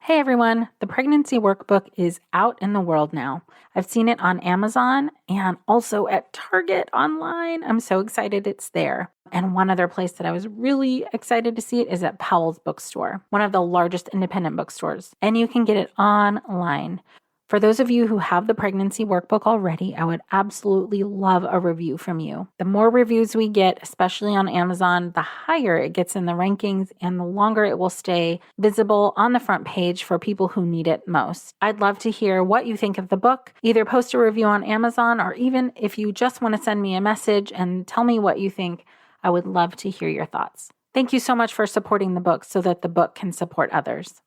Hey everyone, the pregnancy workbook is out in the world now. I've seen it on Amazon and also at Target online. I'm so excited it's there. And one other place that I was really excited to see it is at Powell's Bookstore, one of the largest independent bookstores. And you can get it online. For those of you who have the pregnancy workbook already, I would absolutely love a review from you. The more reviews we get, especially on Amazon, the higher it gets in the rankings and the longer it will stay visible on the front page for people who need it most. I'd love to hear what you think of the book. Either post a review on Amazon or even if you just want to send me a message and tell me what you think, I would love to hear your thoughts. Thank you so much for supporting the book so that the book can support others.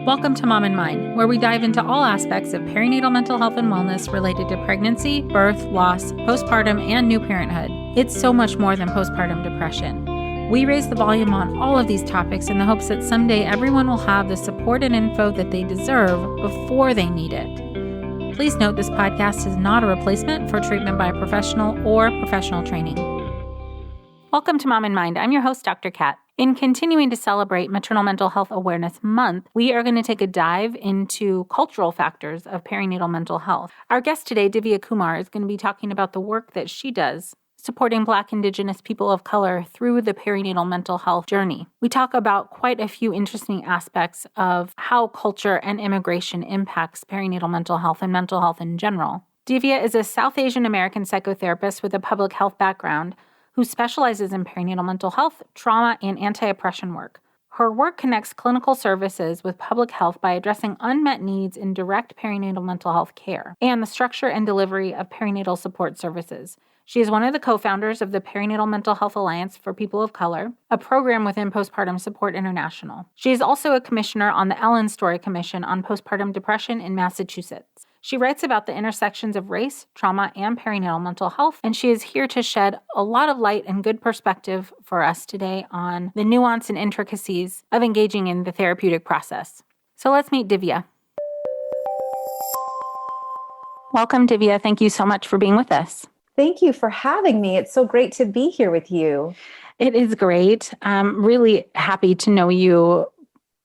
Welcome to Mom and Mind, where we dive into all aspects of perinatal mental health and wellness related to pregnancy, birth, loss, postpartum, and new parenthood. It's so much more than postpartum depression. We raise the volume on all of these topics in the hopes that someday everyone will have the support and info that they deserve before they need it. Please note this podcast is not a replacement for treatment by a professional or professional training. Welcome to Mom and Mind. I'm your host, Dr. Kat. In continuing to celebrate Maternal Mental Health Awareness Month, we are going to take a dive into cultural factors of perinatal mental health. Our guest today, Divya Kumar, is going to be talking about the work that she does supporting Black, Indigenous people of color through the perinatal mental health journey. We talk about quite a few interesting aspects of how culture and immigration impacts perinatal mental health and mental health in general. Divya is a South Asian American psychotherapist with a public health background who specializes in perinatal mental health, trauma, and anti-oppression work. Her work connects clinical services with public health by addressing unmet needs in direct perinatal mental health care and the structure and delivery of perinatal support services. She is one of the co-founders of the Perinatal Mental Health Alliance for People of Color, a program within Postpartum Support International. She is also a commissioner on the Ellen Story Commission on Postpartum Depression in Massachusetts. She writes about the intersections of race, trauma, and perinatal mental health, and she is here to shed a lot of light and good perspective for us today on the nuance and intricacies of engaging in the therapeutic process. So let's meet Divya. Welcome, Divya. Thank you so much for being with us. Thank you for having me. It's so great to be here with you. It is great. I'm really happy to know you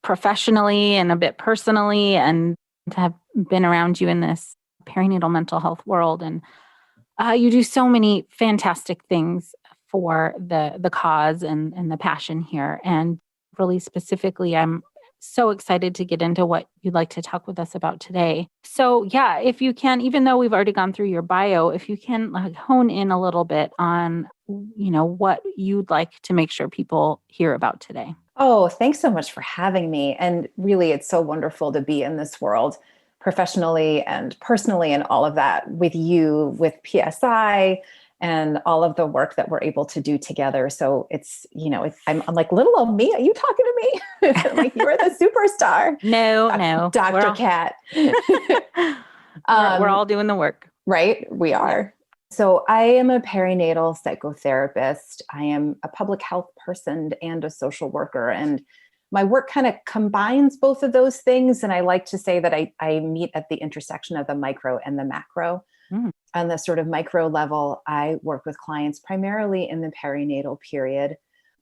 professionally and a bit personally and to have been around you in this perinatal mental health world. And you do so many fantastic things for the cause and the passion here. And really specifically, I'm so excited to get into what you'd like to talk with us about today. So yeah, if you can, even though we've already gone through your bio, if you can hone in a little bit on, what you'd like to make sure people hear about today. Oh, thanks so much for having me. And really, it's so wonderful to be in this world professionally and personally and all of that with you, with PSI and all of the work that we're able to do together. So I'm like, little old me, are you talking to me? Like you're the superstar. No. Dr. Kat. We're all doing the work. Right? We are. So I am a perinatal psychotherapist. I am a public health person and a social worker. And my work kind of combines both of those things. And I like to say that I meet at the intersection of the micro and the macro. On the sort of micro level, I work with clients primarily in the perinatal period.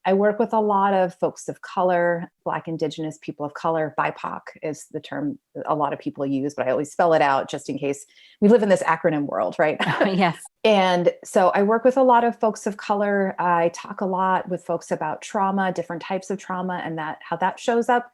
I work with a lot of folks of color, Black, Indigenous people of color. BIPOC is the term a lot of people use, but I always spell it out just in case we live in this acronym world, right? Yes. And so I work with a lot of folks of color. I talk a lot with folks about trauma, different types of trauma, and how that shows up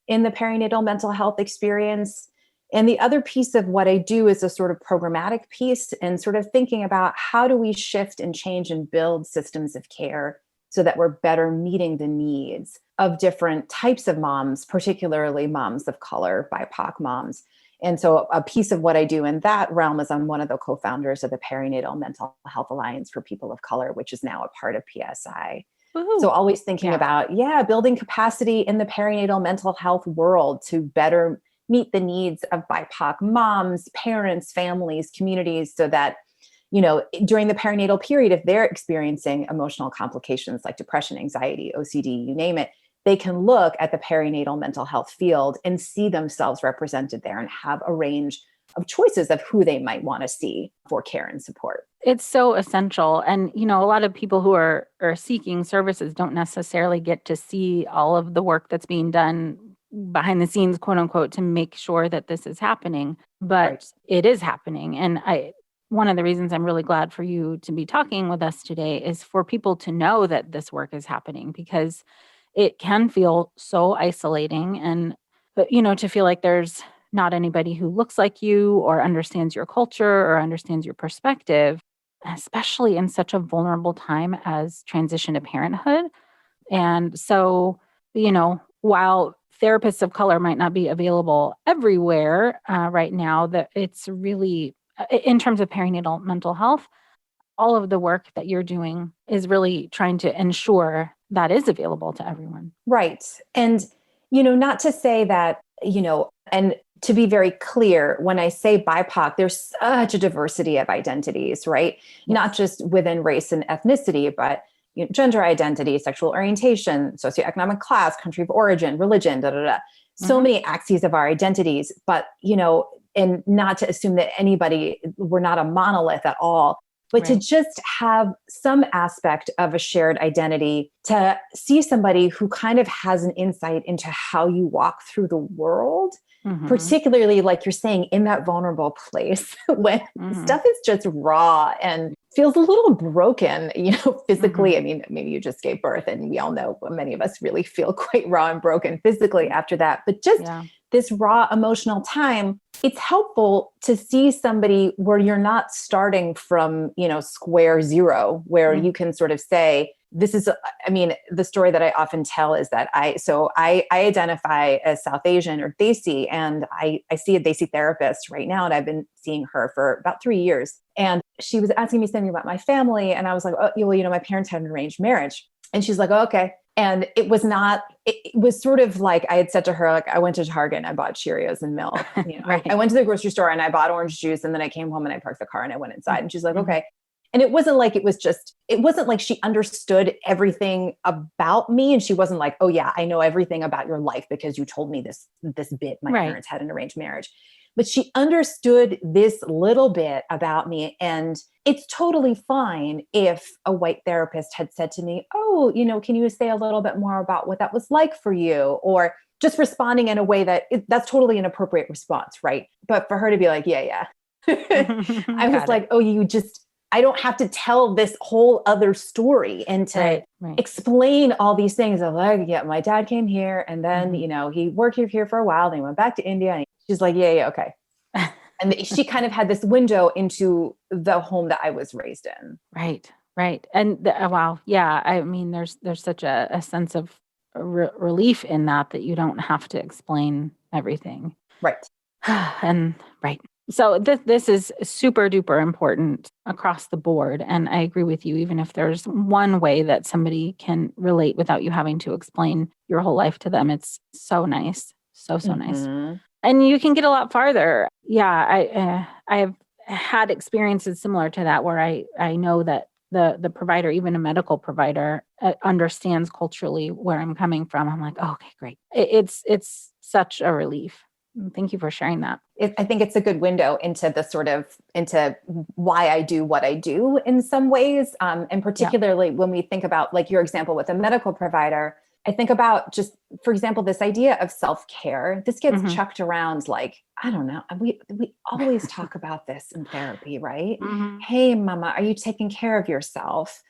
in the perinatal mental health experience. And the other piece of what I do is a sort of programmatic piece and sort of thinking about how do we shift and change and build systems of care so that we're better meeting the needs of different types of moms, particularly moms of color, BIPOC moms. And so a piece of what I do in that realm is I'm one of the co-founders of the Perinatal Mental Health Alliance for People of Color, which is now a part of PSI. Woo-hoo. So always thinking about, building capacity in the perinatal mental health world to better meet the needs of BIPOC moms, parents, families, communities, so that during the perinatal period, if they're experiencing emotional complications like depression, anxiety, OCD, you name it, they can look at the perinatal mental health field and see themselves represented there and have a range of choices of who they might want to see for care and support. It's so essential. And, a lot of people who are seeking services don't necessarily get to see all of the work that's being done behind the scenes, quote unquote, to make sure that this is happening. But Right. it is happening. And one of the reasons I'm really glad for you to be talking with us today is for people to know that this work is happening, because it can feel so isolating, and, to feel like there's not anybody who looks like you or understands your culture or understands your perspective, especially in such a vulnerable time as transition to parenthood. And so, while therapists of color might not be available everywhere right now, that it's really, in terms of perinatal mental health, all of the work that you're doing is really trying to ensure that is available to everyone. Right. And, not to say that, and to be very clear, when I say BIPOC, there's such a diversity of identities, right? Yes. Not just within race and ethnicity, but gender identity, sexual orientation, socioeconomic class, country of origin, religion, da da da. So many axes of our identities, but, and not to assume that we're not a monolith at all, but to just have some aspect of a shared identity, to see somebody who kind of has an insight into how you walk through the world, particularly like you're saying, in that vulnerable place when stuff is just raw and feels a little broken, physically. I mean, maybe you just gave birth, and we all know many of us really feel quite raw and broken physically after that, but just this raw emotional time, it's helpful to see somebody where you're not starting from, square zero, where you can sort of say, this is, the story that I often tell is that I identify as South Asian or Desi, and I see a Desi therapist right now, and I've been seeing her for about 3 years. And she was asking me something about my family. And I was like, oh, well, my parents had an arranged marriage. And she's like, oh, okay. And it was sort of like, I had said to her, like, I went to Target and I bought Cheerios and milk. I went to the grocery store and I bought orange juice, and then I came home and I parked the car and I went inside. And she's like, okay. And it wasn't like she understood everything about me. And she wasn't like, oh yeah, I know everything about your life because you told me this bit. My parents had an arranged marriage. But she understood this little bit about me. And it's totally fine if a white therapist had said to me, oh, can you say a little bit more about what that was like for you? Or just responding in a way that's totally an appropriate response, right? But for her to be like, yeah. I was like, oh, I don't have to tell this whole other story and to explain all these things of like, yeah, my dad came here and then, he worked here for a while. Then he went back to India. And she's like, yeah, okay. And she kind of had this window into the home that I was raised in. Right. And wow. Yeah. I mean, there's such a sense of relief in that you don't have to explain everything. Right. And So this is super duper important across the board. And I agree with you, even if there's one way that somebody can relate without you having to explain your whole life to them, it's so nice. So nice. And you can get a lot farther. Yeah, I have had experiences similar to that where I know that the provider, even a medical provider, understands culturally where I'm coming from. I'm like, oh, okay, great. It's such a relief. Thank you for sharing that. I think it's a good window into into why I do what I do in some ways. And particularly when we think about like your example with a medical provider, I think about just, for example, this idea of self-care. This gets chucked around like, I don't know. We always talk about this in therapy, right? Hey, mama, are you taking care of yourself?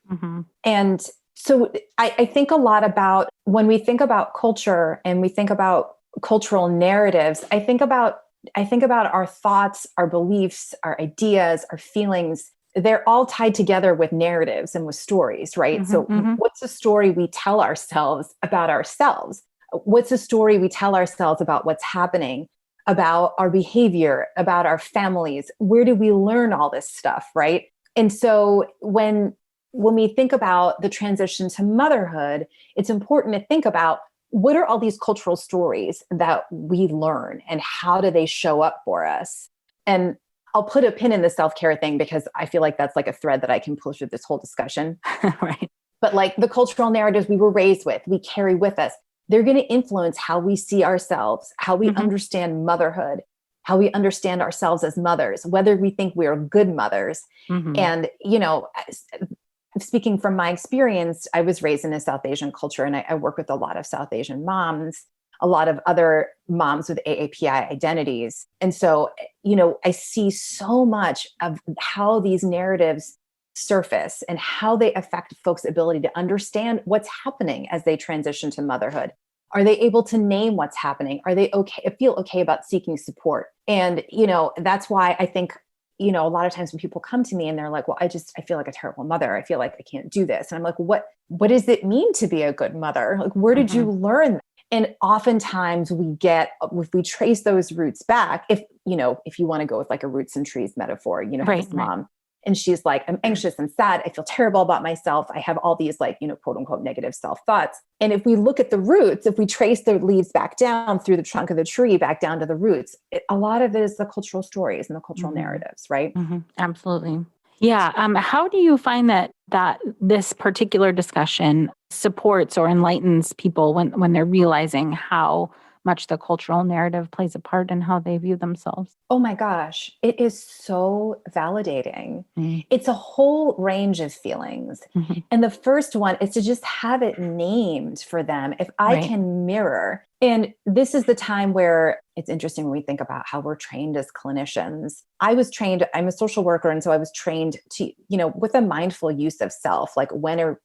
And so I think a lot about when we think about culture and we think about cultural narratives, I think about our thoughts, our beliefs, our ideas, our feelings. They're all tied together with narratives and with stories, right? So what's the story we tell ourselves about ourselves? What's the story we tell ourselves about what's happening, about our behavior, about our families? Where do we learn all this stuff, right? And so when we think about the transition to motherhood, it's important to think about what are all these cultural stories that we learn and how do they show up for us? And I'll put a pin in the self-care thing because I feel like that's like a thread that I can pull through this whole discussion. Right. But like the cultural narratives we were raised with, we carry with us, they're going to influence how we see ourselves, how we understand motherhood. how we understand ourselves as mothers, whether we think we are good mothers. Mm-hmm. And, speaking from my experience, I was raised in a South Asian culture, and I work with a lot of South Asian moms, a lot of other moms with AAPI identities. And so, I see so much of how these narratives surface and how they affect folks' ability to understand what's happening as they transition to motherhood. Are they able to name what's happening? Are they feel okay about seeking support? And, that's why I think, a lot of times when people come to me and they're like, well, I feel like a terrible mother. I feel like I can't do this. And I'm like, what does it mean to be a good mother? Like, where did you learn that? And oftentimes if we trace those roots back, if you want to go with like a roots and trees metaphor, this mom, and she's like, I'm anxious and sad. I feel terrible about myself. I have all these like, quote unquote, negative self-thoughts. And if we look at the roots, if we trace the leaves back down through the trunk of the tree, back down to the roots, a lot of it is the cultural stories and the cultural narratives, right? Mm-hmm. Absolutely. Yeah. How do you find that this particular discussion supports or enlightens people when they're realizing how much the cultural narrative plays a part in how they view themselves? Oh my gosh, it is so validating. Mm-hmm. It's a whole range of feelings. Mm-hmm. And the first one is to just have it named for them. If I can mirror, and this is the time where it's interesting when we think about how we're trained as clinicians. I'm a social worker. And so I was trained to, with a mindful use of self, like when am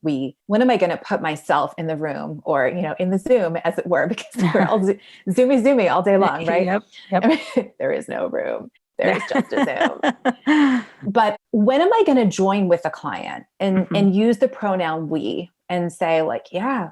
I going to put myself in the room or, in the Zoom as it were, because we're all zoomy all day long, right? Yep. There is no room. There is just a Zoom. But when am I going to join with a client and use the pronoun we and say like, yeah,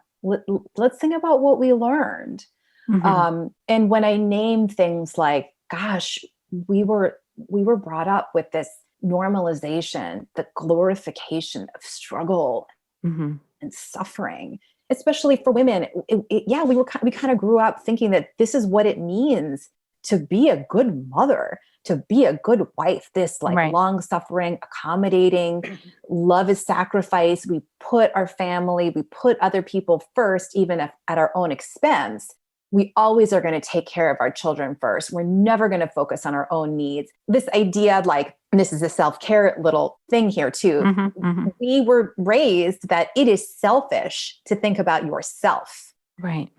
let's think about what we learned. Mm-hmm. And when I name things like, gosh, we were brought up with this normalization, the glorification of struggle and suffering, especially for women. We kind of grew up thinking that this is what it means to be a good mother, to be a good wife, this like long suffering, accommodating, love is sacrifice. We put our family, we put other people first, even if at our own expense. We always are going to take care of our children first. We're never going to focus on our own needs. This idea, like, and this is a self-care little thing here too. We were raised that it is selfish to think about yourself. Right.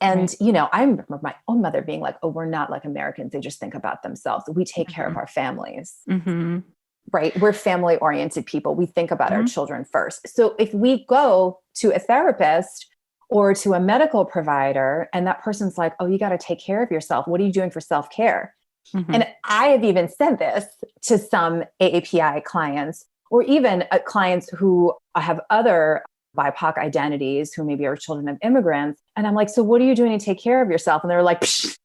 And, I remember my own mother being like, oh, we're not like Americans. They just think about themselves. We take care of our families. Right. We're family oriented people. We think about our children first. So if we go to a therapist or to a medical provider and that person's like, oh, you got to take care of yourself. What are you doing for self-care? And I have even said this to some AAPI clients or even clients who have other BIPOC identities who maybe are children of immigrants. And I'm like, so what are you doing to take care of yourself? And they're like, psh.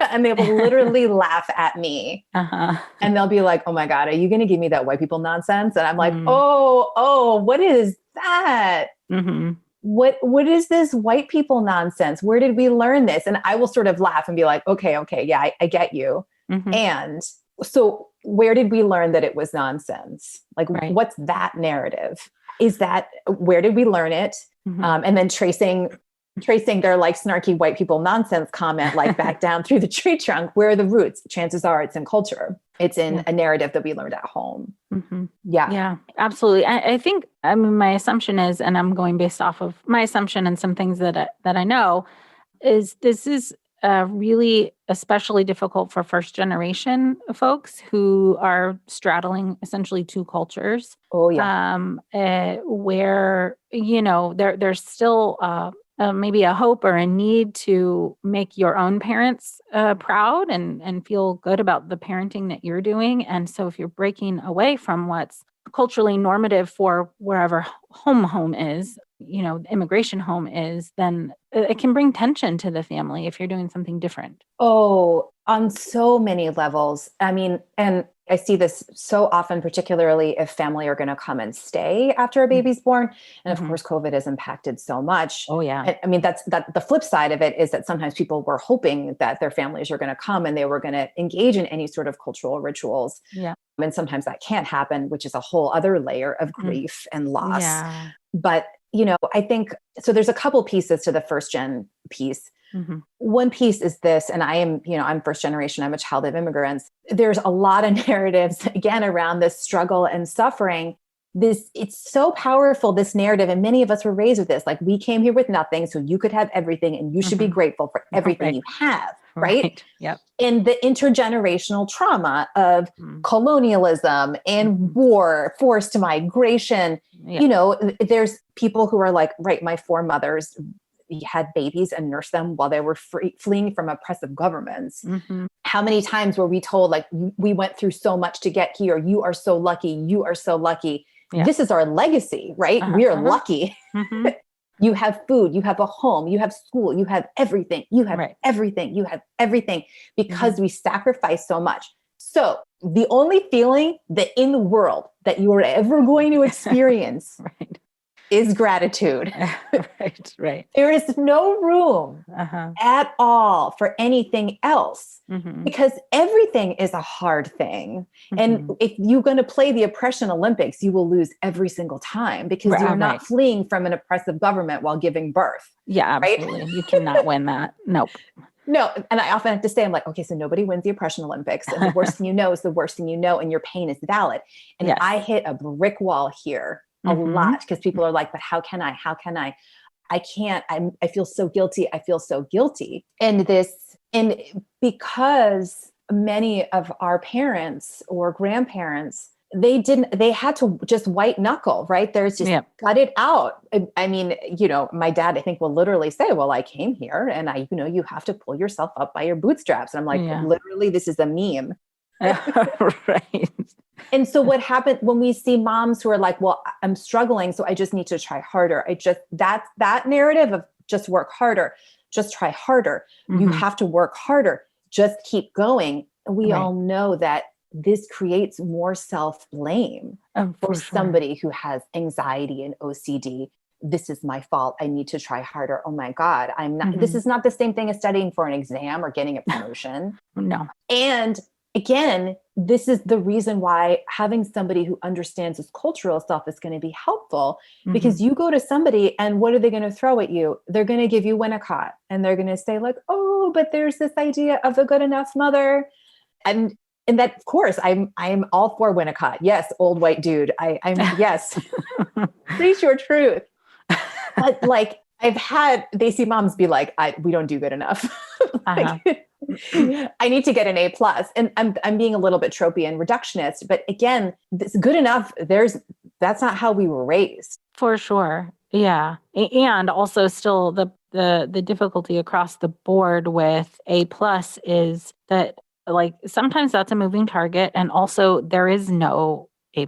And they will literally laugh at me. And they'll be like, oh my God, are you going to give me that white people nonsense? And I'm like, oh, what is that? What is this white people nonsense? Where did we learn this? And I will sort of laugh and be like, okay, yeah, I get you. And so where did we learn that it was nonsense? Like, what's that narrative? Where did we learn it? And then tracing their like snarky white people nonsense comment, like back down through the tree trunk. Where are the roots? Chances are it's in culture. It's in a narrative that we learned at home. Yeah, absolutely. I think, my assumption is, and I'm going based off of my assumption and some things that I know, is this is really especially difficult for first generation folks who are straddling essentially two cultures. Oh yeah. Where, there's still maybe a hope or a need to make your own parents proud and feel good about the parenting that you're doing. And so if you're breaking away from what's culturally normative for wherever home is, immigration home is, then it can bring tension to the family if you're doing something different. Oh, on so many levels. And I see this so often, particularly if family are going to come and stay after a baby's born. And of course, COVID has impacted so much. Oh yeah. That's the flip side of it is that sometimes people were hoping that their families are going to come and they were going to engage in any sort of cultural rituals. Yeah. And sometimes that can't happen, which is a whole other layer of grief and loss. Yeah. But I think, so there's a couple pieces to the first gen piece. Mm-hmm. One piece is this, and I'm first generation, I'm a child of immigrants. There's a lot of narratives, again, around this struggle and suffering. It's so powerful, this narrative. And many of us were raised with this, like, we came here with nothing, so you could have everything and you should be grateful for everything Right. you have. Right. Yep. And the intergenerational trauma of colonialism and war, forced migration, there's people who are like, right, my foremothers had babies and nursed them while they were fleeing from oppressive governments. How many times were we told, like, we went through so much to get here. You are so lucky. You are so lucky. Yeah. This is our legacy, right? We are lucky. You have food, you have a home, you have school, you have everything. You have everything. You have everything because we sacrifice so much. So the only feeling that in the world that you are ever going to experience is gratitude. Right. There is no room at all for anything else because everything is a hard thing. And if you're going to play the oppression Olympics, you will lose every single time because you're not fleeing from an oppressive government while giving birth. Yeah, absolutely. Right? You cannot win that. Nope. No. And I often have to say, I'm like, okay, so nobody wins the oppression Olympics. And the worst thing you know is the worst thing you know, and your pain is valid. And I hit a brick wall here a lot because people are like, but how can I? I can't. I feel so guilty. I feel so guilty. And because many of our parents or grandparents, they had to just white knuckle, right? There's just cut it out. I mean, my dad, I think, will literally say, well, I came here and you have to pull yourself up by your bootstraps. And I'm like, literally, this is a meme. Right. And so what happened when we see moms who are like, well, I'm struggling, so I just need to try harder. That narrative of just work harder, just try harder. You have to work harder. Just keep going. We all know that this creates more self-blame for somebody who has anxiety and OCD. This is my fault. I need to try harder. Oh my God. I'm not, this is not the same thing as studying for an exam or getting a promotion. No. And again, this is the reason why having somebody who understands this cultural stuff is going to be helpful because you go to somebody and what are they going to throw at you? They're going to give you Winnicott and they're going to say like, oh, but there's this idea of a good enough mother. And that, of course, I'm all for Winnicott. Yes, old white dude. I'm yes. Preach your truth. But like they see moms be like, we don't do good enough. I need to get an A+. And I'm being a little bit tropey and reductionist, but again, this good enough. That's not how we were raised. For sure. Yeah. And also still the difficulty across the board with A+ is that like sometimes that's a moving target. And also there is no A+.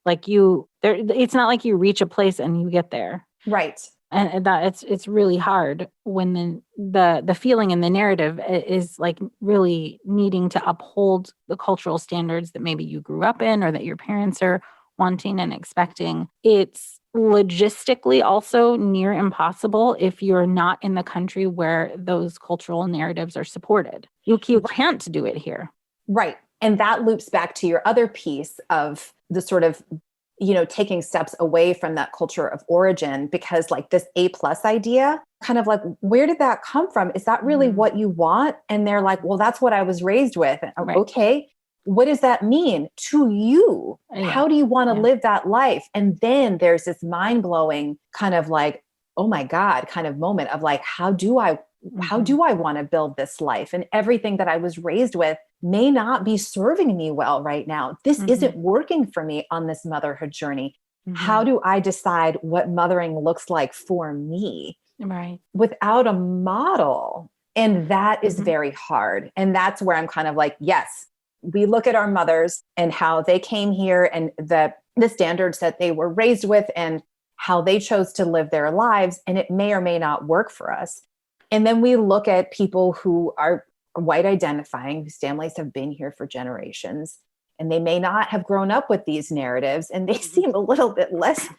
Like it's not like you reach a place and you get there. Right. And that it's really hard when the feeling and the narrative is like really needing to uphold the cultural standards that maybe you grew up in or that your parents are wanting and expecting. It's logistically also near impossible if you're not in the country where those cultural narratives are supported. You can't do it here. Right. And that loops back to your other piece of the sort of taking steps away from that culture of origin, because like this A+ idea, kind of like, where did that come from? Is that really what you want? And they're like, well, that's what I was raised with. And, okay. What does that mean to you? Yeah. How do you want to live that life? And then there's this mind-blowing kind of like, oh my God, kind of moment of like, how do I want to build this life? And everything that I was raised with may not be serving me well right now. This isn't working for me on this motherhood journey. How do I decide what mothering looks like for me? Right. Without a model? And that is very hard. And that's where I'm kind of like, yes, we look at our mothers and how they came here and the standards that they were raised with and how they chose to live their lives. And it may or may not work for us. And then we look at people who are white identifying, whose families have been here for generations, and they may not have grown up with these narratives, and they seem a little bit less,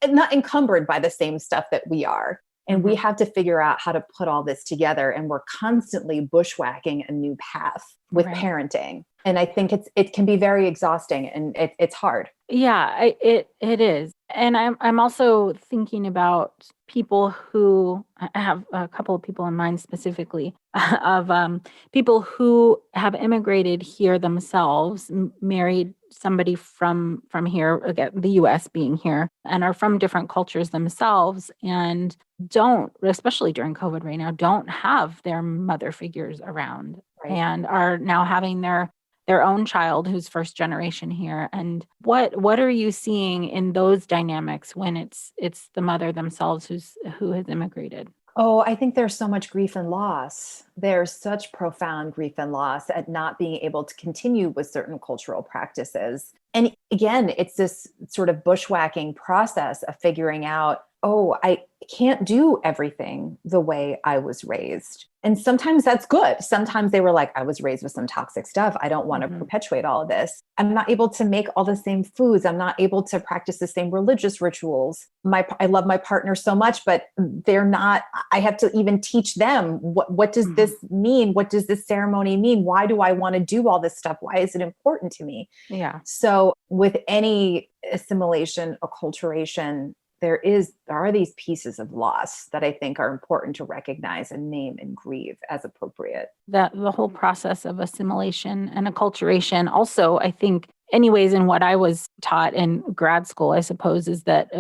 not encumbered by the same stuff that we are. And we have to figure out how to put all this together. And we're constantly bushwhacking a new path with parenting. And I think it can be very exhausting and it's hard. Yeah, it is. And I'm also thinking about people who, I have a couple of people in mind specifically, of people who have immigrated here themselves, married somebody from here, again, the US being here, and are from different cultures themselves, and don't, especially during COVID right now, don't have their mother figures around, Right. and are now having their own child who's first generation here. And what are you seeing in those dynamics when it's the mother themselves who has immigrated? Oh, I think there's so much grief and loss. There's such profound grief and loss at not being able to continue with certain cultural practices. And again, it's this sort of bushwhacking process of figuring out, oh, I can't do everything the way I was raised. And sometimes that's good. Sometimes they were like, I was raised with some toxic stuff. I don't want to perpetuate all of this. I'm not able to make all the same foods. I'm not able to practice the same religious rituals. I love my partner so much, but they're not, I have to even teach them what does this mean? What does this ceremony mean? Why do I want to do all this stuff? Why is it important to me? Yeah. So with any assimilation, acculturation, there are these pieces of loss that I think are important to recognize and name and grieve as appropriate. That the whole process of assimilation and acculturation also, I think, anyways, in what I was taught in grad school, I suppose, is that,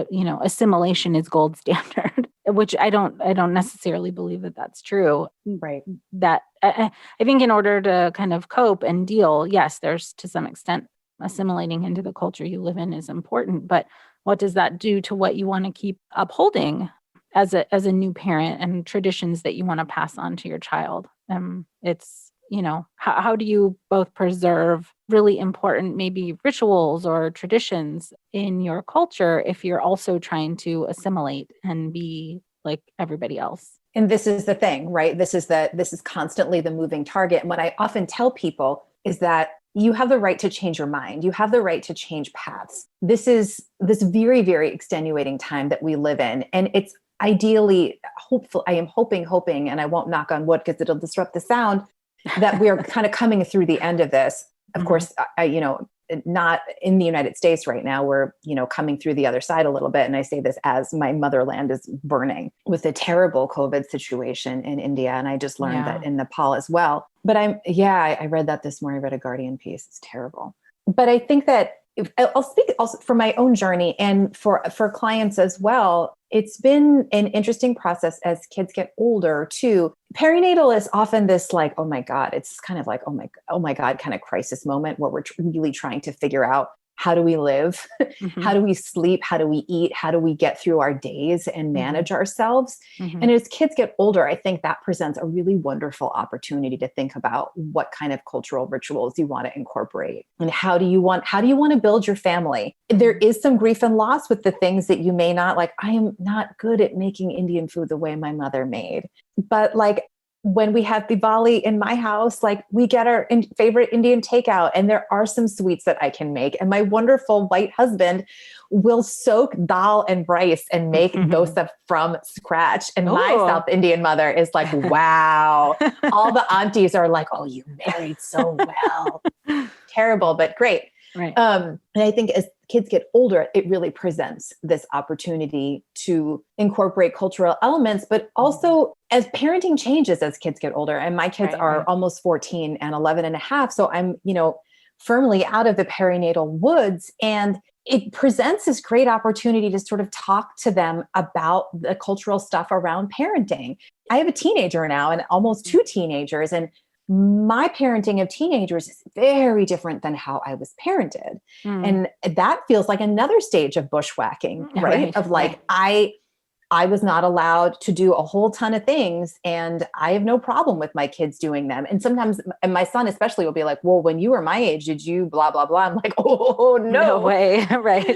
assimilation is gold standard, which I don't necessarily believe that that's true. Right. That I think in order to kind of cope and deal, yes, there's to some extent assimilating into the culture you live in is important, but what does that do to what you want to keep upholding as a new parent and traditions that you want to pass on to your child? It's, how do you both preserve really important maybe rituals or traditions in your culture if you're also trying to assimilate and be like everybody else? And this is the thing, right? This is constantly the moving target. And what I often tell people is that you have the right to change your mind. You have the right to change paths. This is this very, very extenuating time that we live in. And it's ideally hopeful. I am hoping, and I won't knock on wood because it'll disrupt the sound, that we are kind of coming through the end of this. Of course, not in the United States right now. We're, coming through the other side a little bit. And I say this as my motherland is burning with a terrible COVID situation in India. And I just learned that in Nepal as well. But I read that this morning. I read a Guardian piece. It's terrible. But I think that I'll speak also for my own journey and for clients as well. It's been an interesting process as kids get older too. Perinatal is often this like, oh my God, it's kind of like, oh my God, kind of crisis moment where we're really trying to figure out, how do we live? How do we sleep? How do we eat? How do we get through our days and manage ourselves? And as kids get older, I think that presents a really wonderful opportunity to think about what kind of cultural rituals you want to incorporate and how do you want to build your family? There is some grief and loss with the things that you may not like. I am not good at making Indian food the way my mother made, but like, when we have Diwali in my house, like we get our favorite Indian takeout and there are some sweets that I can make. And my wonderful white husband will soak dal and rice and make dosa from scratch. And my South Indian mother is like, wow. All the aunties are like, oh, you married so well. Terrible, but great. Right. And I think as kids get older, it really presents this opportunity to incorporate cultural elements, but also as parenting changes as kids get older. And my kids are almost 14 and 11 and a half. So I'm, firmly out of the perinatal woods. And it presents this great opportunity to sort of talk to them about the cultural stuff around parenting. I have a teenager now and almost two teenagers. And my parenting of teenagers is very different than how I was parented. And that feels like another stage of bushwhacking, right? Of like, I was not allowed to do a whole ton of things and I have no problem with my kids doing them. And sometimes, and my son especially will be like, well, when you were my age, did you blah, blah, blah. I'm like, oh, no way. Right.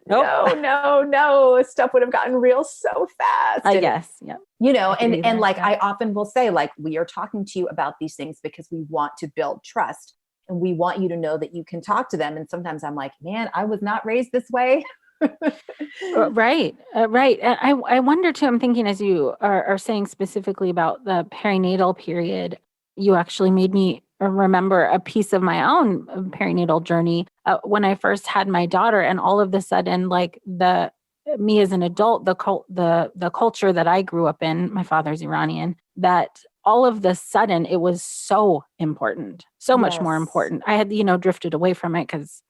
Nope. No. Stuff would have gotten real so fast. I guess. Yeah. And like, I often will say like, we are talking to you about these things because we want to build trust and we want you to know that you can talk to them. And sometimes I'm like, man, I was not raised this way. Right. And I wonder too, I'm thinking as you are saying specifically about the perinatal period, you actually made me remember a piece of my own perinatal journey when I first had my daughter, and all of a sudden, like me as an adult, the culture that I grew up in, my father's Iranian, that all of the sudden it was so important, so much more important. I had, drifted away from it because,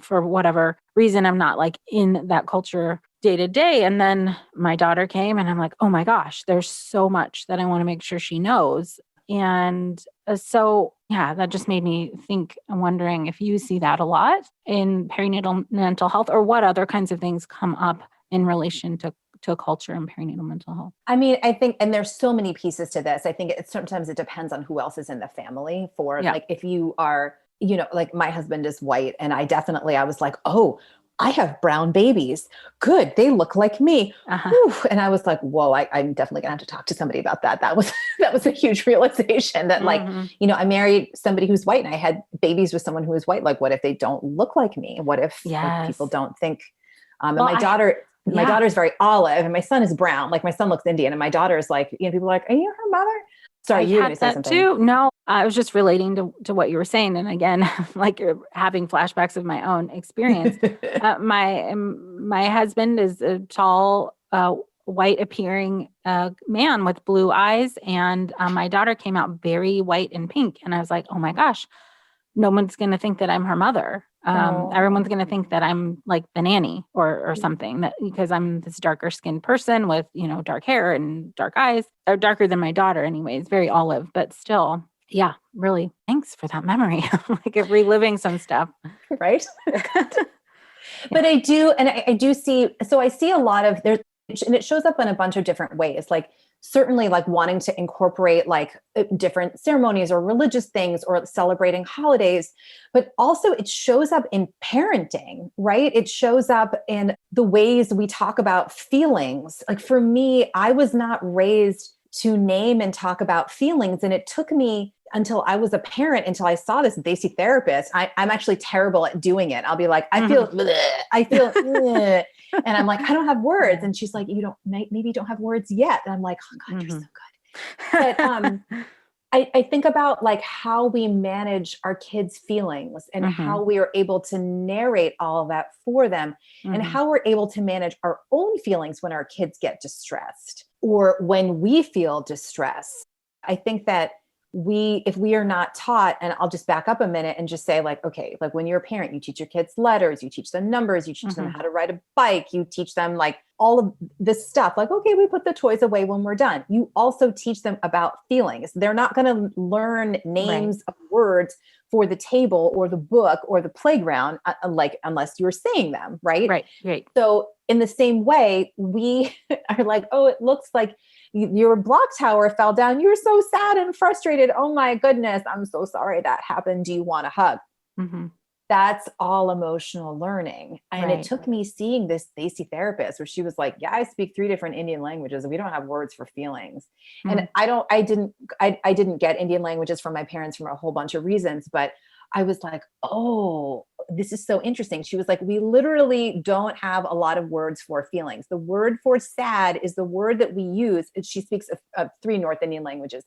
for whatever reason, I'm not like in that culture day to day. And then my daughter came and I'm like, oh my gosh, there's so much that I want to make sure she knows. And so, yeah, that just made me think. I'm wondering if you see that a lot in perinatal mental health, or what other kinds of things come up in relation to culture and perinatal mental health. I mean, I think, and there's so many pieces to this. I think sometimes it depends on who else is in the family. Like if you are, like my husband is white, and I was like, oh, I have brown babies. Good. They look like me. And I was like, whoa, I'm definitely gonna have to talk to somebody about that. That was a huge realization that like, I married somebody who's white and I had babies with someone who is white. Like, what if they don't look like me? What if like, people don't think, and my daughter's very olive and my son is brown. Like my son looks Indian and my daughter is like, people are like, are you her mother? Sorry, you were going to say something. Too. No, I was just relating to what you were saying. And again, like you're having flashbacks of my own experience. My husband is a tall, white appearing man with blue eyes. And my daughter came out very white and pink. And I was like, oh my gosh, no one's going to think that I'm her mother. Everyone's going to think that I'm like the nanny or something, because I'm this darker skinned person with, dark hair and dark eyes, or darker than my daughter anyways, very olive, but still, yeah, really thanks for that memory. Like reliving some stuff. Right. But I do. And I do see, so I see a lot of there, and it shows up in a bunch of different ways. Like certainly like wanting to incorporate like different ceremonies or religious things or celebrating holidays, but also it shows up in parenting, right? It shows up in the ways we talk about feelings. Like for me, I was not raised to name and talk about feelings. And it took me until I was a parent, until I saw this basic therapist. I'm actually terrible at doing it. I'll be like, I feel, bleh. And I'm like, I don't have words. And she's like, maybe you don't have words yet. And I'm like, oh God, you're so good. But I think about like how we manage our kids' feelings and how we are able to narrate all of that for them and how we're able to manage our own feelings when our kids get distressed or when we feel distress. I think that if we are not taught, and I'll just back up a minute and just say like, okay, like when you're a parent, you teach your kids letters, you teach them numbers, you teach them how to ride a bike, you teach them like all of this stuff. Like, okay, we put the toys away when we're done. You also teach them about feelings. They're not going to learn names of words for the table or the book or the playground, unless you're saying them, right? Right. So in the same way, we are like, oh, it looks like your block tower fell down. You're so sad and frustrated. Oh my goodness. I'm so sorry that happened. Do you want a hug? That's all emotional learning. And it took me seeing this Stacey therapist where she was like, yeah, I speak 3 different Indian languages and we don't have words for feelings. And I didn't get Indian languages from my parents for a whole bunch of reasons, but I was like, oh, this is so interesting. She was like, we literally don't have a lot of words for feelings. The word for sad is the word that we use. She speaks of 3 North Indian languages.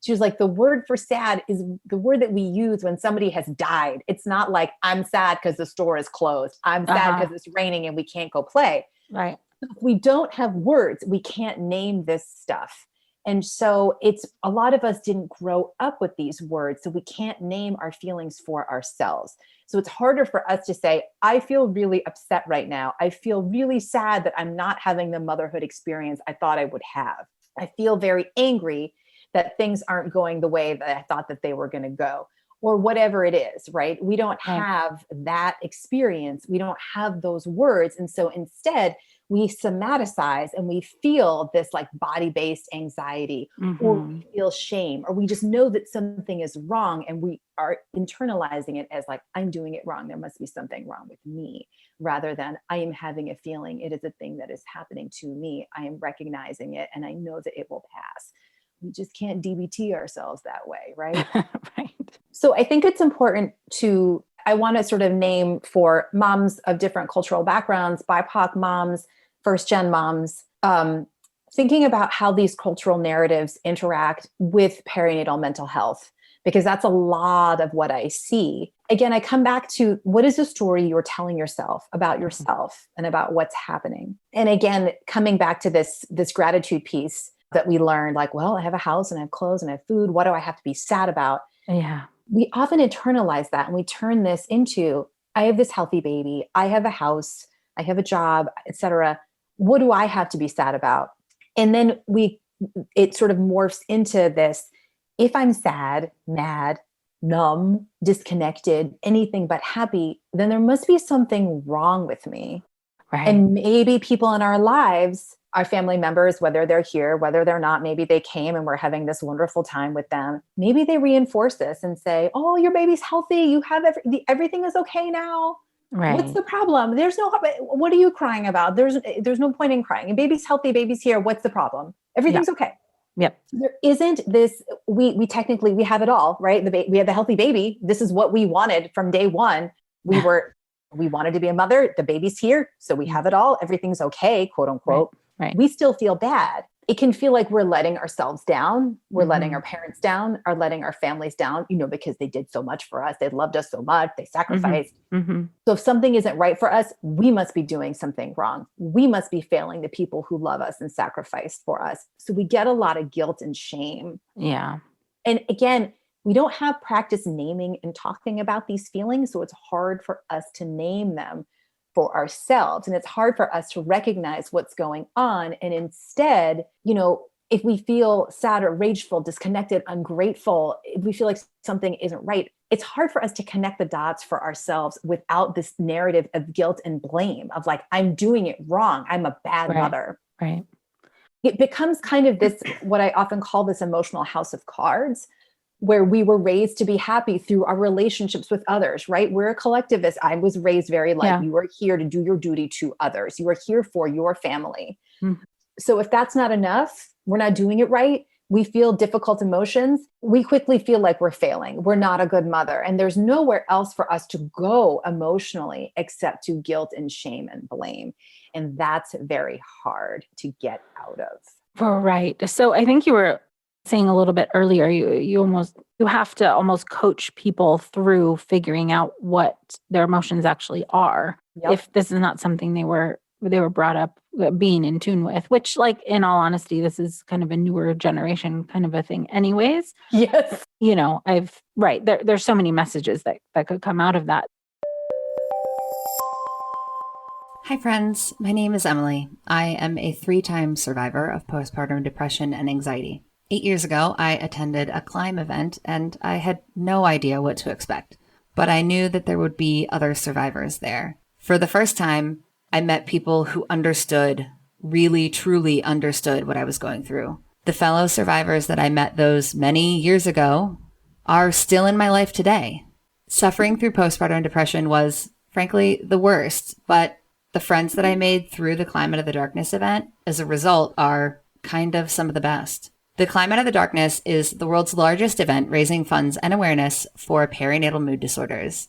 She was like, the word for sad is the word that we use when somebody has died. It's not like I'm sad because the store is closed. I'm sad because it's raining and we can't go play. Right. If we don't have words, we can't name this stuff. And so it's a lot of us didn't grow up with these words, so we can't name our feelings for ourselves. So it's harder for us to say, I feel really upset right now. I feel really sad that I'm not having the motherhood experience I thought I would have. I feel very angry that things aren't going the way that I thought that they were going to go, or whatever it is, right? We don't have that experience. We don't have those words. And so instead, we somaticize and we feel this like body-based anxiety, or we feel shame, or we just know that something is wrong and we are internalizing it as like, I'm doing it wrong. There must be something wrong with me, rather than I am having a feeling. It is a thing that is happening to me. I am recognizing it and I know that it will pass. We just can't DBT ourselves that way, right? Right. So I think it's important I want to sort of name for moms of different cultural backgrounds, BIPOC moms, first-gen moms, thinking about how these cultural narratives interact with perinatal mental health, because that's a lot of what I see. again, I come back to what is the story you're telling yourself about yourself and about what's happening? And again, coming back to this gratitude piece that we learned, like, well, I have a house and I have clothes and I have food. What do I have to be sad about? Yeah. We often internalize that and we turn this into, I have this healthy baby, I have a house, I have a job, etc. What do I have to be sad about? And then it sort of morphs into this, if I'm sad, mad, numb, disconnected, anything but happy, then there must be something wrong with me. Right. And maybe people in our lives, our family members, whether they're here, whether they're not, maybe they came and we're having this wonderful time with them. Maybe they reinforce this and say, oh, your baby's healthy. You have everything is okay now. Right. What's the problem? What are you crying about? There's no point in crying. Your baby's healthy. Baby's here. What's the problem? Everything's okay. Yep. There isn't this, we technically, we have it all, right? We have the healthy baby. This is what we wanted from day one. We wanted to be a mother. The baby's here. So we have it all. Everything's okay, quote unquote. Right. We still feel bad. It can feel like we're letting ourselves down. We're letting our parents down, or letting our families down, because they did so much for us. They loved us so much. They sacrificed. Mm-hmm. So if something isn't right for us, we must be doing something wrong. We must be failing the people who love us and sacrificed for us. So we get a lot of guilt and shame. Yeah. And again, we don't have practice naming and talking about these feelings. So it's hard for us to name them for ourselves. And it's hard for us to recognize what's going on. And instead, if we feel sad or rageful, disconnected, ungrateful, if we feel like something isn't right, it's hard for us to connect the dots for ourselves without this narrative of guilt and blame of like, I'm doing it wrong. I'm a bad mother. Right. It becomes kind of this, what I often call this emotional house of cards, where we were raised to be happy through our relationships with others, right? We're a collectivist. I was raised very like, you are here to do your duty to others. You are here for your family. Mm-hmm. So if that's not enough, we're not doing it right, we feel difficult emotions, we quickly feel like we're failing. We're not a good mother. And there's nowhere else for us to go emotionally except to guilt and shame and blame. And that's very hard to get out of. Right. So I think you were saying a little bit earlier, you have to almost coach people through figuring out what their emotions actually are. Yep. If this is not something they were brought up being in tune with, which, like, in all honesty, this is kind of a newer generation kind of a thing anyways. Yes. There's so many messages that could come out of that. Hi friends, my name is Emily. I am a 3-time survivor of postpartum depression and anxiety. 8 years ago, I attended a climb event and I had no idea what to expect, but I knew that there would be other survivors there. For the first time, I met people who understood, really, truly understood what I was going through. The fellow survivors that I met those many years ago are still in my life today. Suffering through postpartum depression was, frankly, the worst, but the friends that I made through the Climb Out of the Darkness event, as a result, are kind of some of the best. The Climb Out of the Darkness is the world's largest event raising funds and awareness for perinatal mood disorders.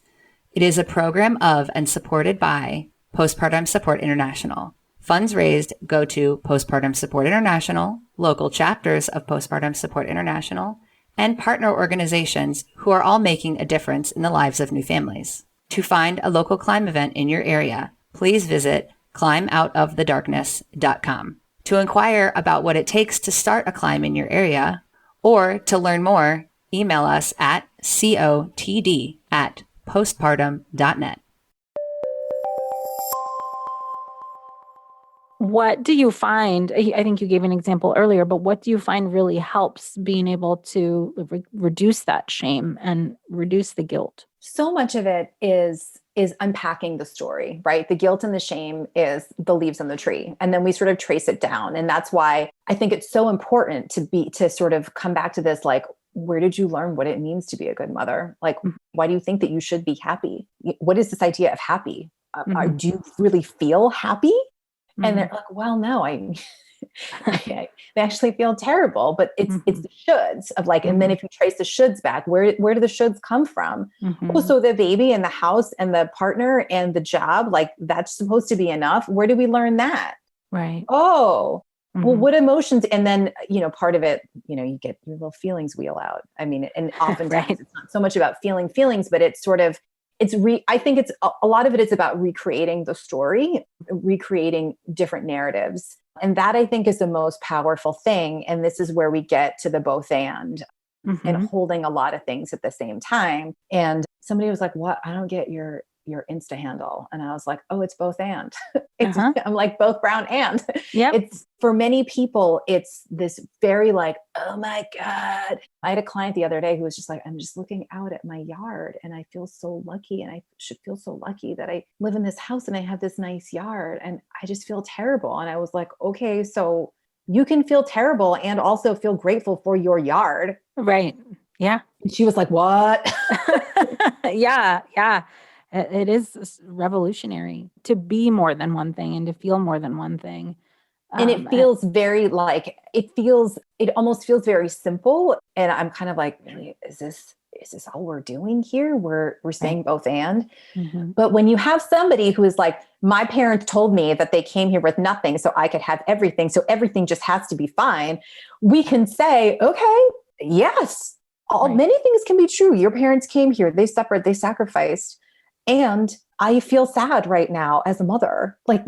It is a program of and supported by Postpartum Support International. Funds raised go to Postpartum Support International, local chapters of Postpartum Support International, and partner organizations who are all making a difference in the lives of new families. To find a local climb event in your area, please visit climboutofthedarkness.com. To inquire about what it takes to start a climb in your area, or to learn more, email us at cotd@postpartum.net. What do you find? I think you gave an example earlier, but what do you find really helps being able to reduce that shame and reduce the guilt? So much of it is unpacking the story, right? The guilt and the shame is the leaves on the tree. And then we sort of trace it down. And that's why I think it's so important to sort of come back to this, like, where did you learn what it means to be a good mother? Like, why do you think that you should be happy? What is this idea of happy? Do you really feel happy? And they're like, well, no, they actually feel terrible, but it's the shoulds of like, and then if you trace the shoulds back, where do the shoulds come from? Oh, so the baby and the house and the partner and the job, like that's supposed to be enough. Where do we learn that? Right. Oh, well, what emotions? And then, part of it, you get your little feelings wheel out. I mean, and oftentimes it's not so much about feeling feelings, but it's sort of, I think it's a lot of it is about recreating the story, recreating different narratives. And that I think is the most powerful thing. And this is where we get to the both and holding a lot of things at the same time. And somebody was like, what? I don't get your Insta handle. And I was like, oh, it's both and. I'm like both brown and. Yep. It's for many people, it's this very like, oh my God. I had a client the other day who was just like, I'm just looking out at my yard and I feel so lucky. And I should feel so lucky that I live in this house and I have this nice yard and I just feel terrible. And I was like, okay, so you can feel terrible and also feel grateful for your yard. Right. Yeah. And she was like, what? Yeah. It is revolutionary to be more than one thing and to feel more than one thing. And it feels very like, it almost feels very simple. And I'm kind of like, really, is this all we're doing here? We're saying both and. But when you have somebody who is like, my parents told me that they came here with nothing so I could have everything. So everything just has to be fine. We can say, okay, yes, many things can be true. Your parents came here, they suffered, they sacrificed. And I feel sad right now as a mother. Like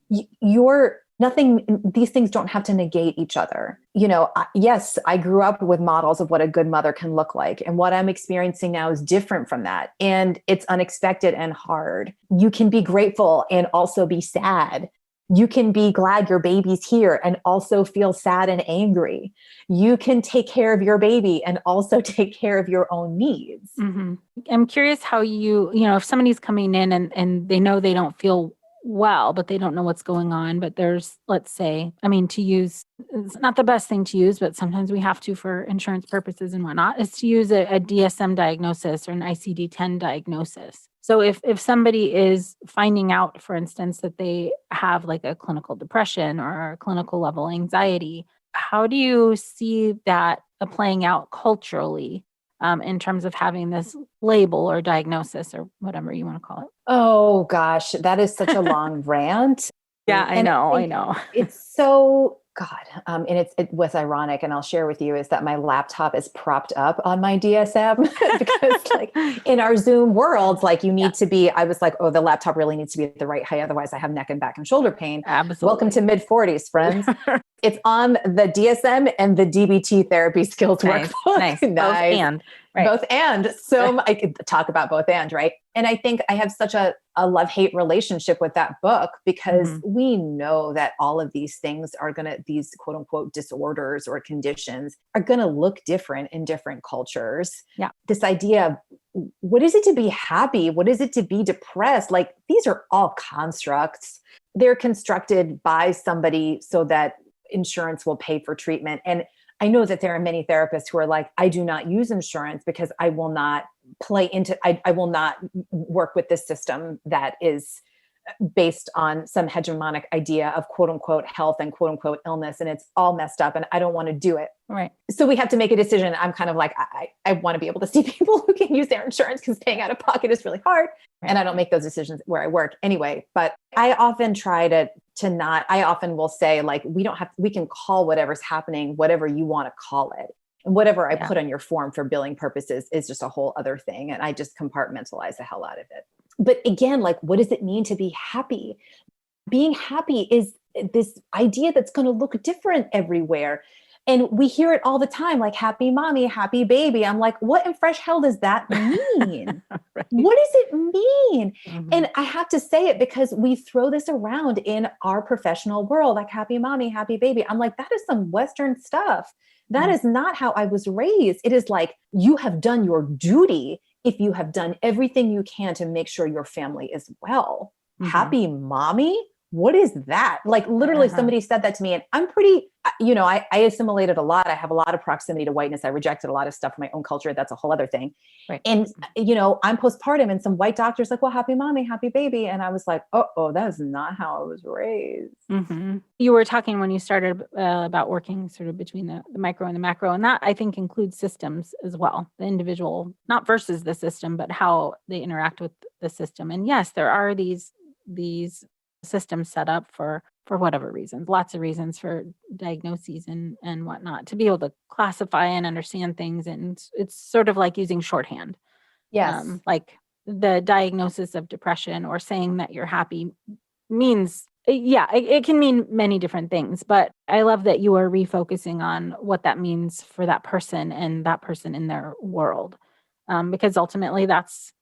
these things don't have to negate each other. Yes, I grew up with models of what a good mother can look like. And what I'm experiencing now is different from that. And it's unexpected and hard. You can be grateful and also be sad. You can be glad your baby's here and also feel sad and angry. You can take care of your baby and also take care of your own needs. I'm curious how if somebody's coming in and they know they don't feel well, but they don't know what's going on, but there's, let's say, to use, it's not the best thing to use, but sometimes we have to for insurance purposes and whatnot, is to use a DSM diagnosis or an ICD-10 diagnosis. So if somebody is finding out, for instance, that they have like a clinical depression or a clinical level anxiety, how do you see that playing out culturally in terms of having this label or diagnosis or whatever you want to call it? Oh gosh, that is such a long rant. Yeah, I know. It's so God. And it was ironic, and I'll share with you is that my laptop is propped up on my DSM because like in our Zoom worlds, like you need to be, I was like, oh, the laptop really needs to be at the right height. Otherwise I have neck and back and shoulder pain. Absolutely. Welcome to mid 40s, friends. It's on the DSM and the DBT therapy skills workbook. Nice. Both and. Right. Both and. So I could talk about both and, right? And I think I have such a love-hate relationship with that book because we know that all of these things are these quote unquote disorders or conditions are going to look different in different cultures. Yeah. This idea of what is it to be happy? What is it to be depressed? Like these are all constructs. They're constructed by somebody so that insurance will pay for treatment. And I know that there are many therapists who are like, I do not use insurance because I will not I will not work with this system that is based on some hegemonic idea of quote unquote health and quote unquote illness. And it's all messed up and I don't want to do it. Right. So we have to make a decision. I'm kind of like, I want to be able to see people who can use their insurance because paying out of pocket is really hard. Right. And I don't make those decisions where I work anyway, but I often try to not, I often will say like, we can call whatever's happening, whatever you want to call it. And whatever I put on your form for billing purposes is just a whole other thing. And I just compartmentalize the hell out of it. But again, like, what does it mean to be happy? Being happy is this idea that's going to look different everywhere. And we hear it all the time, like happy mommy, happy baby. I'm like, what in fresh hell does that mean? Right. What does it mean? And I have to say it because we throw this around in our professional world, like happy mommy, happy baby. I'm like, that is some Western stuff. That is not how I was raised. It is like, you have done your duty if you have done everything you can to make sure your family is well. Happy mommy? What is that? Like literally somebody said that to me and I'm pretty, I assimilated a lot. I have a lot of proximity to whiteness. I rejected a lot of stuff from my own culture. That's a whole other thing. Right. And, I'm postpartum and some white doctors like, well, happy mommy, happy baby. And I was like, oh, that is not how I was raised. You were talking when you started about working sort of between the micro and the macro. And that I think includes systems as well. The individual, not versus the system, but how they interact with the system. And yes, there are these systems set up for whatever reasons, lots of reasons for diagnoses and whatnot, to be able to classify and understand things. And it's sort of like using shorthand. Yes. Like the diagnosis of depression or saying that you're happy means, it can mean many different things, but I love that you are refocusing on what that means for that person and that person in their world. Because ultimately that's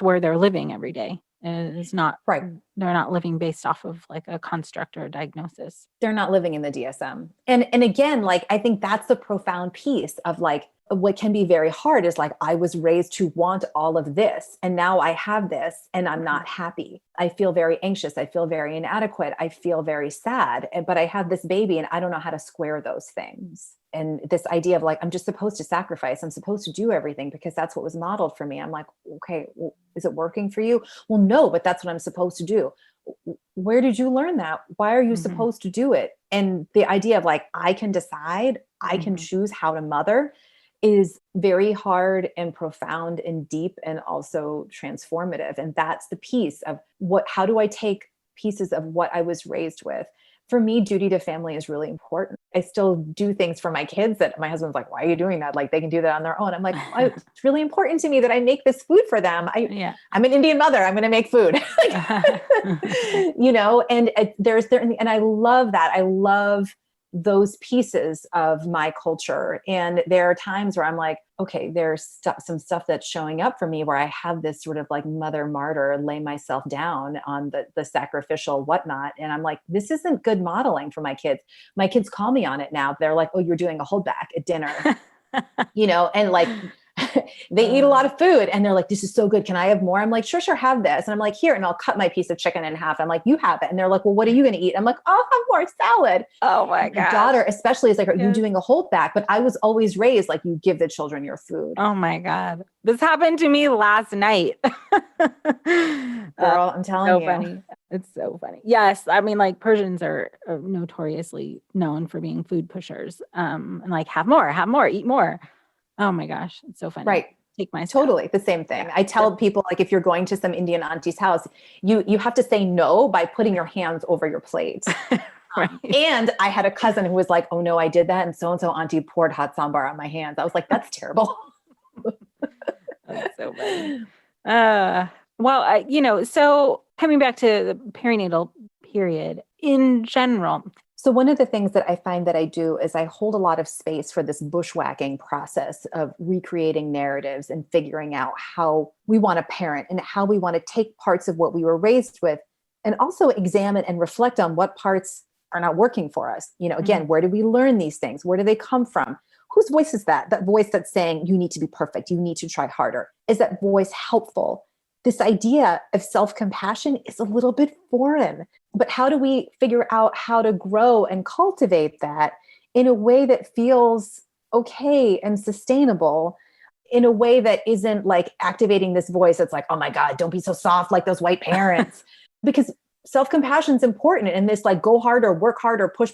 where they're living every day. It's not Right. They're not living based off of like a construct or a diagnosis. They're not living in the DSM. And again, like, I think that's the profound piece of like, what can be very hard is like, I was raised to want all of this, and now I have this and I'm not happy. I feel very anxious. I feel very inadequate. I feel very sad, but I have this baby and I don't know how to square those things. And this idea of like, I'm just supposed to sacrifice. I'm supposed to do everything because that's what was modeled for me. I'm like, okay, well, is it working for you? Well, no, but that's what I'm supposed to do. Where did you learn that? Why are you supposed to do it? And the idea of like, I can decide, I can choose how to mother is very hard and profound and deep and also transformative. And that's the piece of how do I take pieces of what I was raised with? For me, duty to family is really important. I still do things for my kids that my husband's like, why are you doing that? Like, they can do that on their own. I'm like, it's really important to me that I make this food for them. I'm an Indian mother. I'm going to make food, and I love that. I love those pieces of my culture. And there are times where I'm like, okay, there's some stuff that's showing up for me where I have this sort of like mother martyr, lay myself down on the sacrificial whatnot. And I'm like, this isn't good modeling for my kids. My kids call me on it now. They're like, oh, you're doing a holdback at dinner, and like, they eat a lot of food and they're like, this is so good. Can I have more? I'm like, sure, have this. And I'm like, here, and I'll cut my piece of chicken in half. I'm like, you have it. And they're like, well, what are you going to eat? I'm like, I'll have more salad. Oh my God. My daughter especially is like, are you doing a holdback? But I was always raised like, you give the children your food. Oh my God. This happened to me last night. Girl, I'm telling you. Funny. It's so funny. Yes. I mean, like, Persians are notoriously known for being food pushers. And like, have more, eat more. Oh my gosh. It's so funny. Right. Take my stuff. Totally the same thing. I tell people, like, if you're going to some Indian auntie's house, you have to say no by putting your hands over your plate. Right. And I had a cousin who was like, oh no, I did that. And so-and-so auntie poured hot sambar on my hands. I was like, that's terrible. That's so funny. So coming back to the perinatal period in general. So one of the things that I find that I do is I hold a lot of space for this bushwhacking process of recreating narratives and figuring out how we want to parent and how we want to take parts of what we were raised with and also examine and reflect on what parts are not working for us. Again, where do we learn these things? Where do they come from? Whose voice is that? That voice that's saying you need to be perfect. You need to try harder. Is that voice helpful? This idea of self-compassion is a little bit foreign, but how do we figure out how to grow and cultivate that in a way that feels okay and sustainable, in a way that isn't like activating this voice that's like, oh my God, don't be so soft like those white parents. Because self-compassion is important. And this like go harder, work harder, push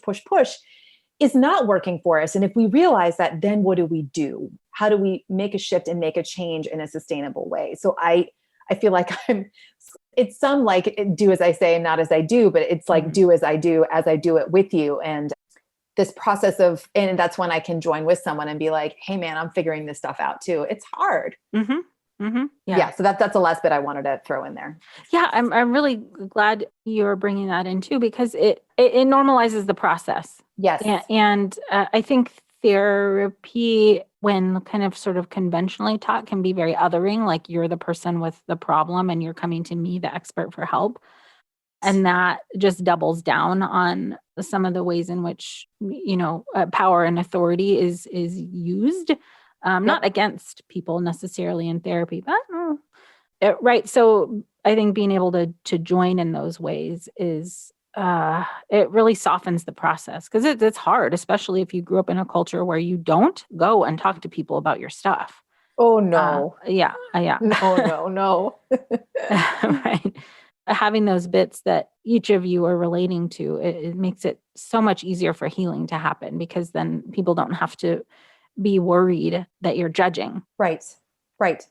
is not working for us. And if we realize that, then what do we do? How do we make a shift and make a change in a sustainable way? So I feel like it's some like do as I say, not as I do, but it's like do as I do it with you. And this process and that's when I can join with someone and be like, hey man, I'm figuring this stuff out too. It's hard. Yeah. So that's the last bit I wanted to throw in there. Yeah. I'm really glad you're bringing that in too, because it normalizes the process. Yes. And I think therapy, when kind of sort of conventionally taught, can be very othering, like you're the person with the problem and you're coming to me, the expert, for help. And that just doubles down on some of the ways in which, power and authority is used, not against people necessarily in therapy, but right. So I think being able to join in those ways is it really softens the process, because it's hard, especially if you grew up in a culture where you don't go and talk to people about your stuff. Oh no. Yeah. No. Right. Having those bits that each of you are relating to, it makes it so much easier for healing to happen, because then people don't have to be worried that you're judging. Right.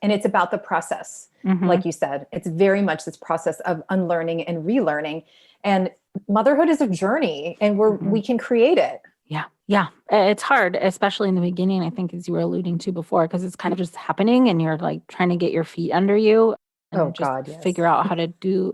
And it's about the process. Like you said, it's very much this process of unlearning and relearning. And motherhood is a journey, and we can create it. Yeah. It's hard, especially in the beginning, I think, as you were alluding to before, because it's kind of just happening and you're like trying to get your feet under you. Oh and just God, yes. figure out how to do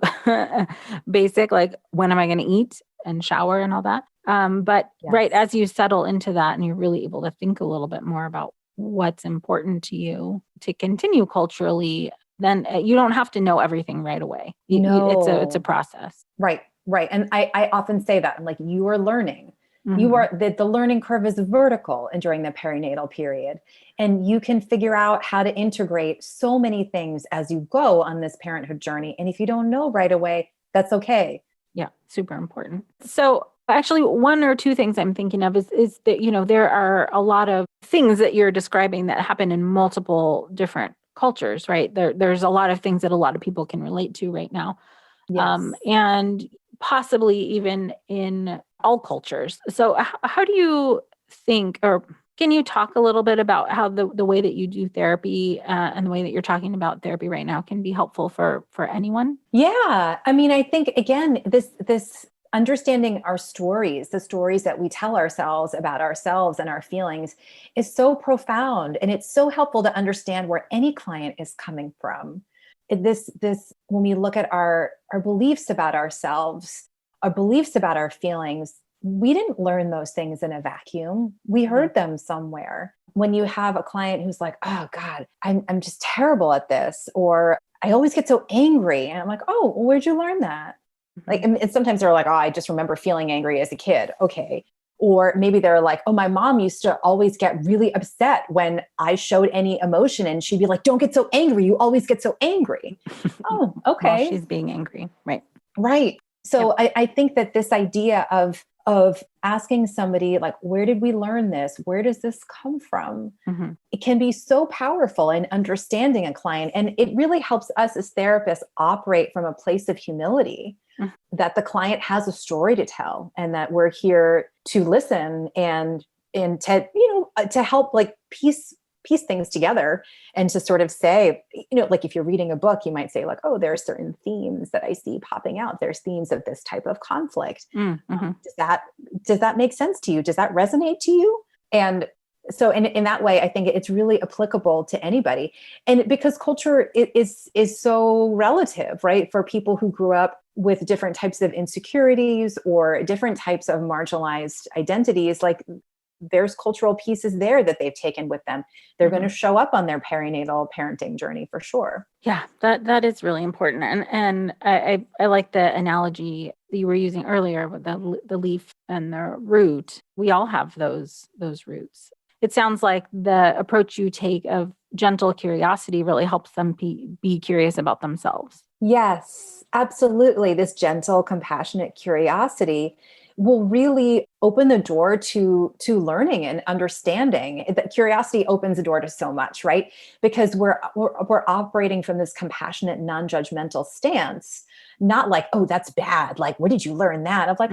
basic, like when am I going to eat and shower and all that. But right, Yes. as you settle into that and you're really able to think a little bit more about what's important to you to continue culturally, then you don't have to know everything right away. It's a No. process. Right, right. And I often say that I'm like, you are learning. You Mhm. are the learning curve is vertical and during the perinatal period. And you can figure out how to integrate so many things as you go on this parenthood journey. And if you don't know right away, that's okay. Yeah, super important. So actually one or two things I'm thinking of is that, there are a lot of things that you're describing that happen in multiple different cultures, right? There's a lot of things that a lot of people can relate to right now. Yes. And possibly even in all cultures. So how do you think, or can you talk a little bit about how the way that you do therapy and the way that you're talking about therapy right now can be helpful for anyone? Yeah. I mean, I think again, this understanding our stories, the stories that we tell ourselves about ourselves and our feelings is so profound. And it's so helpful to understand where any client is coming from. This when we look at our beliefs about ourselves, our beliefs about our feelings, we didn't learn those things in a vacuum. We heard them somewhere. When you have a client who's like, oh God, I'm just terrible at this, or I always get so angry. And I'm like, oh, well, where'd you learn that? Like, and sometimes they're like, oh, I just remember feeling angry as a kid. Okay. Or maybe they're like, oh, my mom used to always get really upset when I showed any emotion. And she'd be like, don't get so angry. You always get so angry. Oh, While okay. she's being angry. Right. Right. So I think that this idea of asking somebody like, where did we learn this? Where does this come from? Mm-hmm. It can be so powerful in understanding a client. And it really helps us as therapists operate from a place of humility, that the client has a story to tell and that we're here to listen and to, to help like piece things together and to sort of say, like if you're reading a book, you might say like, oh, there are certain themes that I see popping out. There's themes of this type of conflict. Mm-hmm. Does that make sense to you? Does that resonate to you? And so in that way, I think it's really applicable to anybody. And because culture is so relative, right? For people who grew up with different types of insecurities or different types of marginalized identities, like there's cultural pieces there that they've taken with them. They're going to show up on their perinatal parenting journey for sure. Yeah, that is really important. And I like the analogy that you were using earlier with the leaf and the root. We all have those roots. It sounds like the approach you take of gentle curiosity really helps them be curious about themselves. Yes, absolutely. This gentle, compassionate curiosity will really open the door to learning and understanding. That curiosity opens the door to so much, right? Because we're operating from this compassionate, non-judgmental stance, not like, oh, that's bad. Like, where did you learn that? Of like,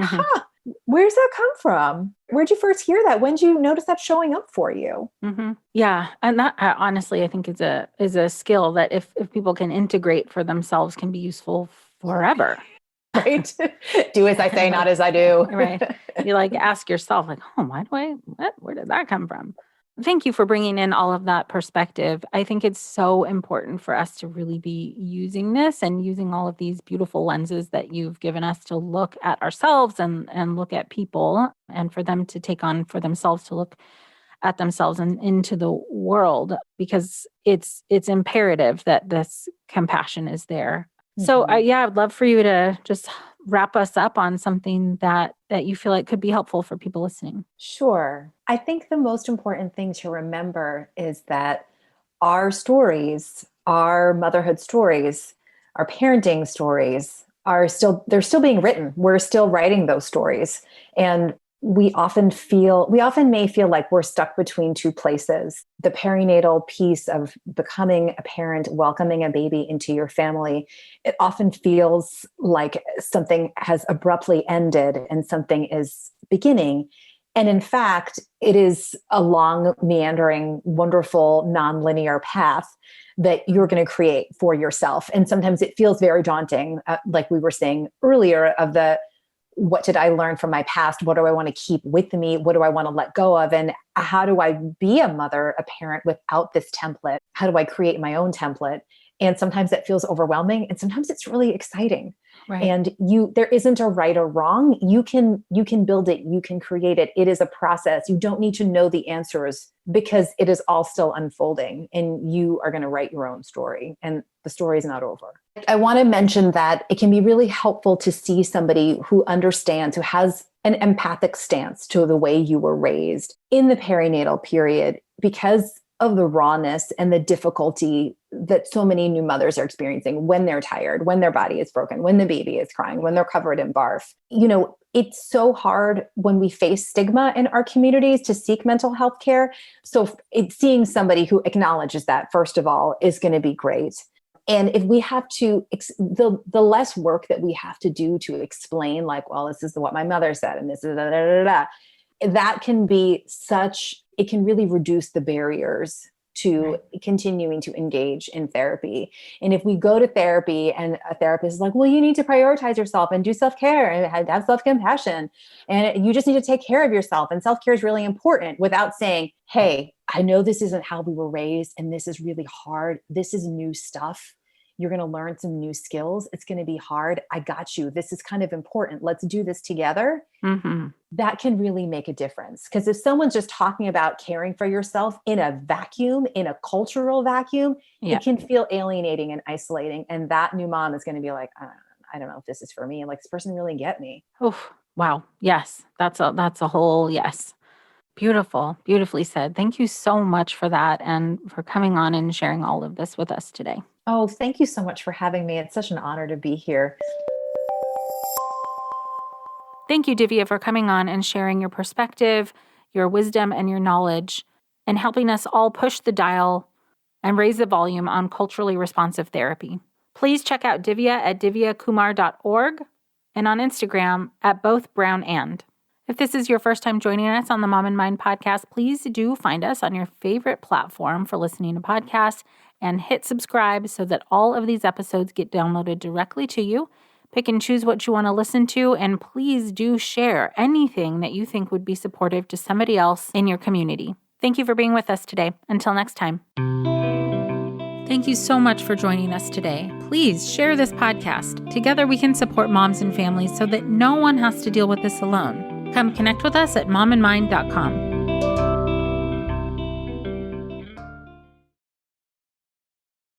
where's that come from? Where'd you first hear that? When did you notice that showing up for you? Mm-hmm. Yeah, and that honestly, I think is a skill that if people can integrate for themselves, can be useful forever. Right? Do as I say, not as I do. Right. You like ask yourself like, oh, where did that come from? Thank you for bringing in all of that perspective. I think it's so important for us to really be using this and using all of these beautiful lenses that you've given us to look at ourselves and look at people, and for them to take on for themselves to look at themselves and into the world, because it's imperative that this compassion is there. So I'd love for you to just wrap us up on something that you feel like could be helpful for people listening. Sure. I think the most important thing to remember is that our stories, our motherhood stories, our parenting stories they're still being written. We're still writing those stories. And we often may feel like we're stuck between two places. The perinatal piece of becoming a parent, welcoming a baby into your family, it often feels like something has abruptly ended and something is beginning. And in fact, it is a long, meandering, wonderful, nonlinear path that you're going to create for yourself. And sometimes it feels very daunting, like we were saying earlier, of what did I learn from my past? What do I want to keep with me? What do I want to let go of? And how do I be a mother, a parent without this template? How do I create my own template? And sometimes that feels overwhelming, and sometimes it's really exciting. Right. And there isn't a right or wrong. You can build it, you can create it. It is a process. You don't need to know the answers, because it is all still unfolding, and you are going to write your own story, and the story is not over. I want to mention that it can be really helpful to see somebody who understands, who has an empathic stance to the way you were raised in the perinatal period, because of the rawness and the difficulty that so many new mothers are experiencing when they're tired, when their body is broken, when the baby is crying, when they're covered in barf. It's so hard when we face stigma in our communities to seek mental health care. So seeing somebody who acknowledges that, first of all, is going to be great. And if we have to, the less work that we have to do to explain, like, well, this is what my mother said, and this is that can be it can really reduce the barriers to continuing to engage in therapy. And if we go to therapy and a therapist is like, well, you need to prioritize yourself and do self-care and have self-compassion, and you just need to take care of yourself, and self-care is really important, without saying, hey, I know this isn't how we were raised, and this is really hard. This is new stuff. You're going to learn some new skills. It's going to be hard. I got you. This is kind of important. Let's do this together. Mm-hmm. That can really make a difference. Because if someone's just talking about caring for yourself in a vacuum, in a cultural vacuum, it can feel alienating and isolating. And that new mom is going to be like, I don't know if this is for me. Like, this person really get me. Oh, wow. Yes. That's a whole yes. Beautiful. Beautifully said. Thank you so much for that, and for coming on and sharing all of this with us today. Oh, thank you so much for having me. It's such an honor to be here. Thank you, Divya, for coming on and sharing your perspective, your wisdom, and your knowledge, and helping us all push the dial and raise the volume on culturally responsive therapy. Please check out Divya at divyakumar.org and on Instagram at bothbrownand. If this is your first time joining us on the Mom and Mind podcast, please do find us on your favorite platform for listening to podcasts and hit subscribe so that all of these episodes get downloaded directly to you. Pick and choose what you want to listen to, and please do share anything that you think would be supportive to somebody else in your community. Thank you for being with us today. Until next time. Thank you so much for joining us today. Please share this podcast. Together we can support moms and families so that no one has to deal with this alone. Come connect with us at momandmind.com.